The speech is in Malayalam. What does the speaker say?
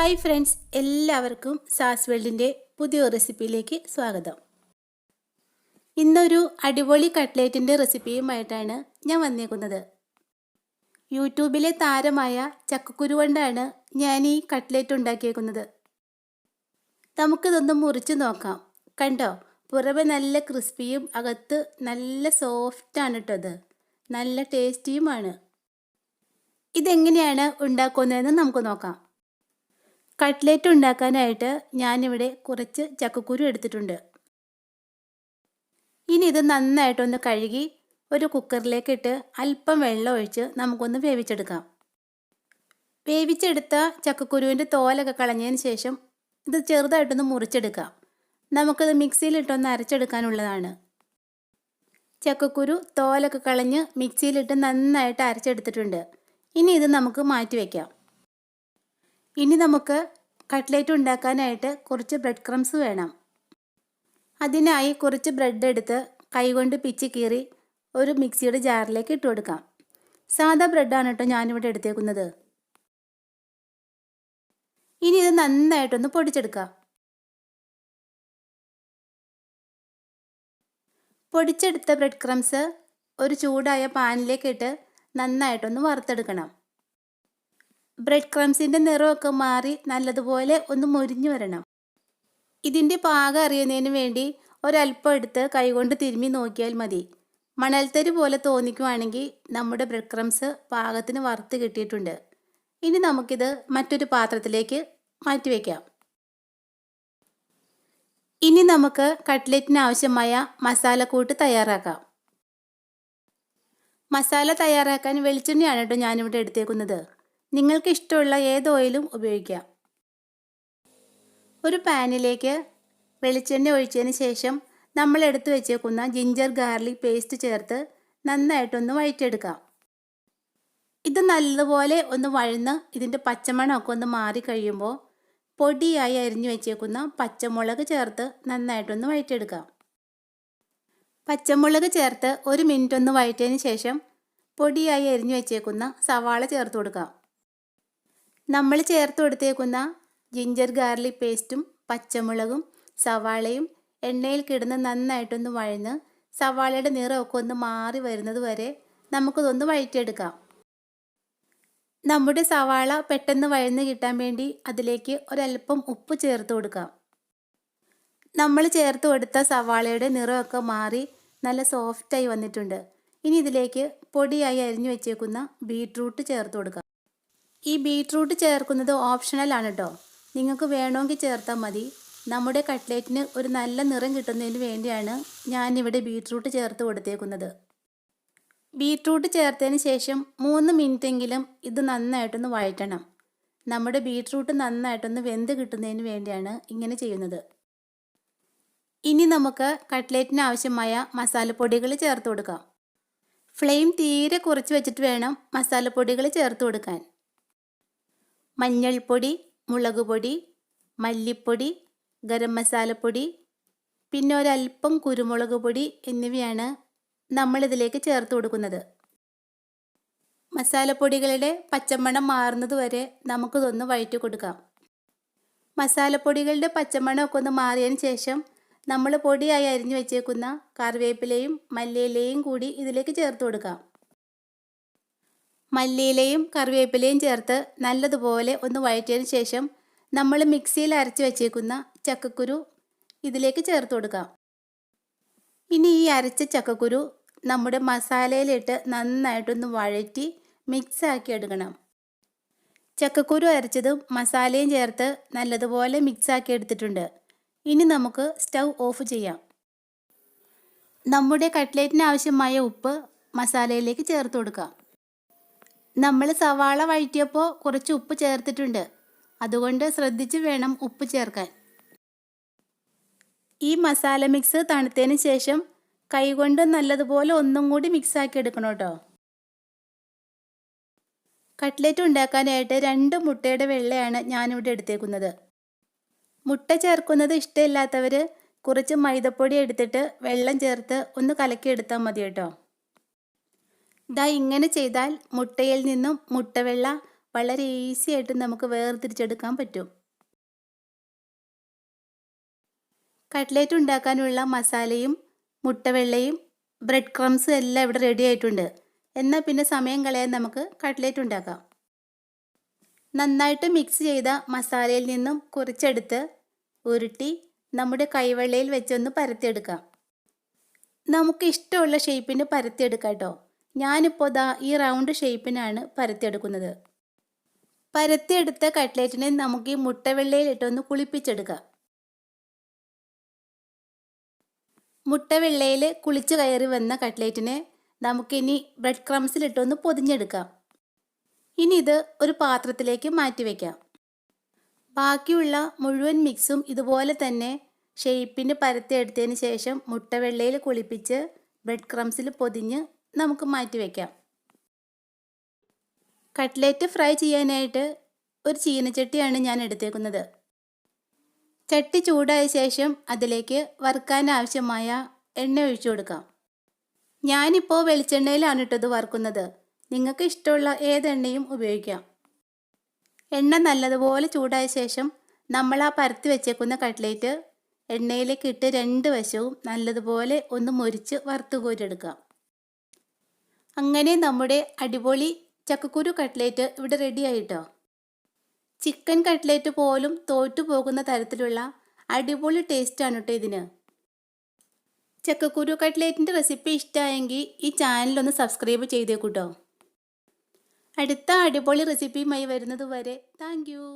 ഹായ് ഫ്രണ്ട്സ്, എല്ലാവർക്കും സാസ് വേൾഡിൻ്റെ പുതിയൊരു റെസിപ്പിയിലേക്ക് സ്വാഗതം. ഇന്നൊരു അടിപൊളി കട്ട്ലേറ്റിൻ്റെ റെസിപ്പിയുമായിട്ടാണ് ഞാൻ വന്നേക്കുന്നത്. യൂട്യൂബിലെ താരമായ ചക്കക്കുരു കൊണ്ടാണ് ഞാൻ ഈ കട്ട്ലേറ്റ് ഉണ്ടാക്കിയേക്കുന്നത്. നമുക്കിതൊന്ന് മുറിച്ച് നോക്കാം. കണ്ടോ, പുറമെ നല്ല ക്രിസ്പിയും അകത്ത് നല്ല സോഫ്റ്റാണ് കേട്ടത്. നല്ല ടേസ്റ്റിയുമാണ്. ഇതെങ്ങനെയാണ് ഉണ്ടാക്കുന്നതെന്ന് നമുക്ക് നോക്കാം. കട്ട്ലേറ്റ് ഉണ്ടാക്കാനായിട്ട് ഞാനിവിടെ കുറച്ച് ചക്കക്കുരു എടുത്തിട്ടുണ്ട്. ഇനി ഇത് നന്നായിട്ടൊന്ന് കഴുകി ഒരു കുക്കറിലേക്ക് ഇട്ട് അല്പം വെള്ളം ഒഴിച്ച് നമുക്കൊന്ന് വേവിച്ചെടുക്കാം. വേവിച്ചെടുത്ത ചക്കക്കുരുവിൻ്റെ തോലൊക്കെ കളഞ്ഞതിന് ശേഷം ഇത് ചെറുതായിട്ടൊന്ന് മുറിച്ചെടുക്കാം. നമുക്കിത് മിക്സിയിലിട്ടൊന്ന് അരച്ചെടുക്കാനുള്ളതാണ്. ചക്കക്കുരു തോലൊക്കെ കളഞ്ഞ് മിക്സിയിലിട്ട് നന്നായിട്ട് അരച്ചെടുത്തിട്ടുണ്ട്. ഇനി ഇത് നമുക്ക് മാറ്റി വയ്ക്കാം. ഇനി നമുക്ക് കട്ട്ലേറ്റ് ഉണ്ടാക്കാനായിട്ട് കുറച്ച് ബ്രെഡ് ക്രംസ് വേണം. അതിനായി കുറച്ച് ബ്രെഡ് എടുത്ത് കൈകൊണ്ട് പിച്ചി കീറി ഒരു മിക്സിയുടെ ജാറിലേക്ക് ഇട്ട് കൊടുക്കാം. സാധാ ബ്രെഡാണ് കേട്ടോ ഞാനിവിടെ എടുത്തേക്കുന്നത്. ഇനി ഇത് നന്നായിട്ടൊന്ന് പൊടിച്ചെടുക്കാം. പൊടിച്ചെടുത്ത ബ്രെഡ് ക്രംസ് ഒരു ചൂടായ പാനിലേക്ക് ഇട്ട് നന്നായിട്ടൊന്ന് വറുത്തെടുക്കണം. ബ്രെഡ് ക്രംസിൻ്റെ നിറമൊക്കെ മാറി നല്ലതുപോലെ ഒന്ന് മൊരിഞ്ഞു വരണം. ഇതിൻ്റെ പാകം അറിയുന്നതിന് വേണ്ടി ഒരല്പം എടുത്ത് കൈകൊണ്ട് തിരുമ്മി നോക്കിയാൽ മതി. മണൽത്തരി പോലെ തോന്നിക്കുവാണെങ്കിൽ നമ്മുടെ ബ്രെഡ് ക്രംസ് പാകത്തിന് വറുത്ത് കിട്ടിയിട്ടുണ്ട്. ഇനി നമുക്കിത് മറ്റൊരു പാത്രത്തിലേക്ക് മാറ്റി വയ്ക്കാം. ഇനി നമുക്ക് കട്ട്ലേറ്റിന് ആവശ്യമായ മസാലക്കൂട്ട് തയ്യാറാക്കാം. മസാല തയ്യാറാക്കാൻ വെളിച്ചെണ്ണയാണ് കേട്ടോ ഞാനിവിടെ എടുത്തേക്കുന്നത്. നിങ്ങൾക്ക് ഇഷ്ടമുള്ള ഏത് ഓയിലും ഉപയോഗിക്കാം. ഒരു പാനിലേക്ക് വെളിച്ചെണ്ണ ഒഴിച്ചതിന് ശേഷം നമ്മൾ എടുത്തു വെച്ചേക്കുന്ന ജിഞ്ചർ ഗാർലിക് പേസ്റ്റ് ചേർത്ത് നന്നായിട്ടൊന്ന് വഴറ്റിയെടുക്കാം. ഇത് നല്ലതുപോലെ ഒന്ന് വഴന്ന് ഇതിൻ്റെ പച്ചമണമൊക്കെ ഒന്ന് മാറി കഴിയുമ്പോൾ പൊടിയായി അരിഞ്ഞു വെച്ചേക്കുന്ന പച്ചമുളക് ചേർത്ത് നന്നായിട്ടൊന്ന് വഴറ്റിയെടുക്കാം. പച്ചമുളക് ചേർത്ത് ഒരു മിനിറ്റ് ഒന്ന് വഴറ്റിയതിന് ശേഷം പൊടിയായി അരിഞ്ഞു വെച്ചേക്കുന്ന സവാള ചേർത്ത് കൊടുക്കാം. നമ്മൾ ചേർത്ത് കൊടുത്തേക്കുന്ന ജിഞ്ചർ ഗാർലിക് പേസ്റ്റും പച്ചമുളകും സവാളയും എണ്ണയിൽ കിടന്ന് നന്നായിട്ടൊന്ന് വഴന്ന് സവാളയുടെ നിറമൊക്കെ ഒന്ന് മാറി വരുന്നത് വരെ നമുക്കിതൊന്ന് വഴറ്റിയെടുക്കാം. നമ്മുടെ സവാള പെട്ടെന്ന് വഴന്ന് കിട്ടാൻ വേണ്ടി അതിലേക്ക് ഒരല്പം ഉപ്പ് ചേർത്ത് കൊടുക്കാം. നമ്മൾ ചേർത്ത് കൊടുത്ത സവാളയുടെ നിറമൊക്കെ മാറി നല്ല സോഫ്റ്റായി വന്നിട്ടുണ്ട്. ഇനി ഇതിലേക്ക് പൊടിയായി അരിഞ്ഞു വെച്ചേക്കുന്ന ബീട്രൂട്ട് ചേർത്ത് കൊടുക്കാം. ഈ ബീട്രൂട്ട് ചേർക്കുന്നത് ഓപ്ഷണലാണ് കേട്ടോ. നിങ്ങൾക്ക് വേണമെങ്കിൽ ചേർത്താൽ മതി. നമ്മുടെ കട്ട്ലേറ്റിന് ഒരു നല്ല നിറം കിട്ടുന്നതിന് വേണ്ടിയാണ് ഞാനിവിടെ ബീട്രൂട്ട് ചേർത്ത് കൊടുത്തേക്കുന്നത്. ബീട്രൂട്ട് ചേർത്തതിന് ശേഷം 3 മിനിറ്റെങ്കിലും ഇത് നന്നായിട്ടൊന്ന് വഴറ്റണം. നമ്മുടെ ബീട്രൂട്ട് നന്നായിട്ടൊന്ന് വെന്ത് കിട്ടുന്നതിന് വേണ്ടിയാണ് ഇങ്ങനെ ചെയ്യുന്നത്. ഇനി നമുക്ക് കട്ട്ലേറ്റിന് ആവശ്യമായ മസാലപ്പൊടികൾ ചേർത്ത് കൊടുക്കാം. ഫ്ലെയിം തീരെ കുറച്ച് വെച്ചിട്ട് വേണം മസാലപ്പൊടികൾ ചേർത്ത് കൊടുക്കാൻ. മഞ്ഞൾപ്പൊടി, മുളക് പൊടി, മല്ലിപ്പൊടി, ഗരം മസാലപ്പൊടി, പിന്നെ ഒരല്പം കുരുമുളക് പൊടി എന്നിവയാണ് നമ്മളിതിലേക്ക് ചേർത്ത് കൊടുക്കുന്നത്. മസാലപ്പൊടികളുടെ പച്ചമണം മാറുന്നത് വരെ നമുക്കിതൊന്ന് വഴറ്റി കൊടുക്കാം. മസാലപ്പൊടികളുടെ പച്ചമണമൊക്കെ ഒന്ന് മാറിയതിന് ശേഷം നമ്മൾ പൊടിയായി അരിഞ്ഞു വെച്ചേക്കുന്ന കറിവേപ്പിലയും മല്ലിയിലയും കൂടി ഇതിലേക്ക് ചേർത്ത് കൊടുക്കാം. മല്ലിയിലയും കറിവേപ്പിലയും ചേർത്ത് നല്ലതുപോലെ ഒന്ന് വഴറ്റിയതിന് ശേഷം നമ്മൾ മിക്സിയിൽ അരച്ച് വെച്ചേക്കുന്ന ചക്കക്കുരു ഇതിലേക്ക് ചേർത്ത് കൊടുക്കാം. ഇനി ഈ അരച്ച ചക്കക്കുരു നമ്മുടെ മസാലയിലിട്ട് നന്നായിട്ടൊന്ന് വഴറ്റി മിക്സാക്കി എടുക്കണം. ചക്കക്കുരു അരച്ചതും മസാലയും ചേർത്ത് നല്ലതുപോലെ മിക്സാക്കി എടുത്തിട്ടുണ്ട്. ഇനി നമുക്ക് സ്റ്റൗ ഓഫ് ചെയ്യാം. നമ്മുടെ കട്ട്ലേറ്റിന് ആവശ്യമായ ഉപ്പ് മസാലയിലേക്ക് ചേർത്ത് കൊടുക്കാം. നമ്മൾ സവാള വഴറ്റിയപ്പോൾ കുറച്ച് ഉപ്പ് ചേർത്തിട്ടുണ്ട്. അതുകൊണ്ട് ശ്രദ്ധിച്ച് വേണം ഉപ്പ് ചേർക്കാൻ. ഈ മസാല മിക്സ് തണുത്തതിന് ശേഷം കൈകൊണ്ട് നല്ലതുപോലെ ഒന്നും കൂടി മിക്സാക്കി എടുക്കണം കേട്ടോ. കട്ട്ലേറ്റ് ഉണ്ടാക്കാനായിട്ട് 2 മുട്ടയുടെ വെള്ളയാണ് ഞാനിവിടെ എടുത്തേക്കുന്നത്. മുട്ട ചേർക്കുന്നത് ഇഷ്ടമില്ലാത്തവർ കുറച്ച് മൈദപ്പൊടി എടുത്തിട്ട് വെള്ളം ചേർത്ത് ഒന്ന് കലക്കിയെടുത്താൽ മതി കേട്ടോ. ഇങ്ങനെ ചെയ്താൽ മുട്ടയിൽ നിന്നും മുട്ടവെള്ള വളരെ ഈസി ആയിട്ട് നമുക്ക് വേർതിരിച്ചെടുക്കാൻ പറ്റും. കട്ട്ലേറ്റ് ഉണ്ടാക്കാനുള്ള മസാലയും മുട്ടവെള്ളയും ബ്രെഡ് ക്രംസും എല്ലാം ഇവിടെ റെഡി ആയിട്ടുണ്ട്. എന്നാൽ പിന്നെ സമയം കളയാൻ നമുക്ക് കട്ട്ലേറ്റ് ഉണ്ടാക്കാം. നന്നായിട്ട് മിക്സ് ചെയ്ത മസാലയിൽ നിന്നും കുറച്ചെടുത്ത് ഉരുട്ടി നമ്മുടെ കൈവെള്ളയിൽ വെച്ചൊന്ന് പരത്തിയെടുക്കാം. നമുക്ക് ഇഷ്ടമുള്ള ഷേപ്പിന് പരത്തിയെടുക്കാം കേട്ടോ. ഞാനിപ്പോൾ ഈ റൗണ്ട് ഷേപ്പിനാണ് പരത്തിയെടുക്കുന്നത്. പരത്തിയെടുത്ത കട്ട്ലേറ്റിനെ നമുക്ക് ഈ മുട്ടവെള്ളയിലിട്ടൊന്ന് കുളിപ്പിച്ചെടുക്കാം. മുട്ടവെള്ളയിൽ കുളിച്ച് കയറി വന്ന കട്ട്ലേറ്റിനെ നമുക്കിനി ബ്രെഡ് ക്രംസിലിട്ടൊന്ന് പൊതിഞ്ഞെടുക്കാം. ഇനി ഇത് ഒരു പാത്രത്തിലേക്ക് മാറ്റി വയ്ക്കാം. ബാക്കിയുള്ള മുഴുവൻ മിക്സും ഇതുപോലെ തന്നെ ഷേപ്പിന് പരത്തിയെടുത്തതിന് ശേഷം മുട്ടവെള്ളയിൽ കുളിപ്പിച്ച് ബ്രെഡ് ക്രംസിൽ പൊതിഞ്ഞ് നമുക്ക് മാറ്റി വയ്ക്കാം. കട്ട്ലേറ്റ് ഫ്രൈ ചെയ്യാനായിട്ട് ഒരു ചീനച്ചട്ടിയാണ് ഞാൻ എടുത്തേക്കുന്നത്. ചട്ടി ചൂടായ ശേഷം അതിലേക്ക് വറുക്കാൻ ആവശ്യമായ എണ്ണ ഒഴിച്ചു കൊടുക്കാം. ഞാനിപ്പോൾ വെളിച്ചെണ്ണയിലാണ് ഇട്ടത് വറുക്കുന്നത്. നിങ്ങൾക്ക് ഇഷ്ടമുള്ള ഏതെണ്ണയും ഉപയോഗിക്കാം. എണ്ണ നല്ലതുപോലെ ചൂടായ ശേഷം നമ്മൾ ആ പരത്തി വെച്ചേക്കുന്ന കട്ട്ലേറ്റ് എണ്ണയിലേക്ക് ഇട്ട് രണ്ട് വശവും നല്ലതുപോലെ ഒന്ന് മൊരിച്ച് വറുത്ത് കോരിയെടുക്കാം. അങ്ങനെ നമ്മുടെ അടിപൊളി ചക്കക്കുരു കട്ട്ലേറ്റ് ഇവിടെ റെഡി ആയിട്ടോ. ചിക്കൻ കട്ട്ലേറ്റ് പോലും തോറ്റു പോകുന്ന തരത്തിലുള്ള അടിപൊളി ടേസ്റ്റാണ് കേട്ടോ ഇതിന്. ചക്കക്കുരു കട്ട്ലേറ്റിൻ്റെ റെസിപ്പി ഇഷ്ടമായെങ്കിൽ ഈ ചാനലൊന്ന് സബ്സ്ക്രൈബ് ചെയ്തേക്കൂട്ടോ. അടുത്ത അടിപൊളി റെസിപ്പിയുമായി വരുന്നത് വരെ താങ്ക് യു.